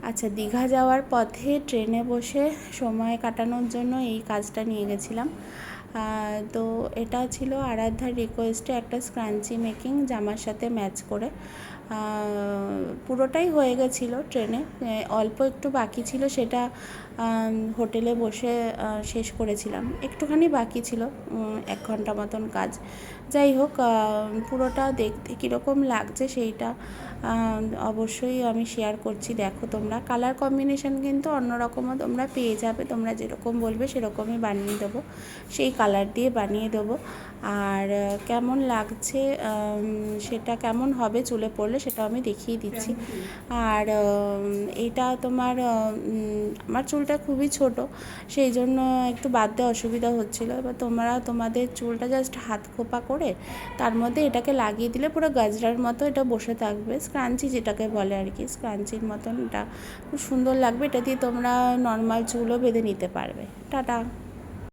আচ্ছা, দীঘা যাওয়ার পথে ট্রেনে বসে সময় কাটানোর জন্য এই কাজটা নিয়ে গেছিলাম। তো এটা ছিল আরাধ্যার রিকোয়েস্টে একটা স্ক্রাঞ্চি মেকিং জামার সাথে ম্যাচ করে। পুরোটাই হয়ে গেছিলো ট্রেনে, অল্প একটু বাকি ছিল, সেটা হোটেলে বসে শেষ করেছিলাম। একটুখানি বাকি ছিল, 1 ঘন্টা মতন কাজ। যাই হোক, পুরোটা দেখতে কীরকম লাগছে সেইটা অবশ্যই আমি শেয়ার করছি। দেখো তোমরা, কালার কম্বিনেশন কিন্তু অন্যরকমও তোমরা পেয়ে যাবে, তোমরা যেরকম বলবে সেরকমই বানিয়ে দেবো, সেই কালার দিয়ে বানিয়ে দেবো। আর কেমন লাগছে, সেটা কেমন হবে চুলে পড়লে সেটাও আমি দেখিয়ে দিচ্ছি। আর এটা তোমার আমার চুলটা খুবই ছোট, সেই জন্য একটু বাঁধতে অসুবিধা হচ্ছিলো। এবার তোমরা তোমাদের চুলটা জাস্ট হাত খোপা করে তার মধ্যে এটাকে লাগিয়ে দিলে পুরো গাজরার মতো এটা বসে থাকবে, স্ক্রাঞ্চি যেটাকে বলে আর কি, স্ক্রাঞ্চির মতন। এটা খুব সুন্দর লাগবে, এটা দিয়ে তোমরা নর্মাল চুলও বেঁধে নিতে পারবে। টাটা।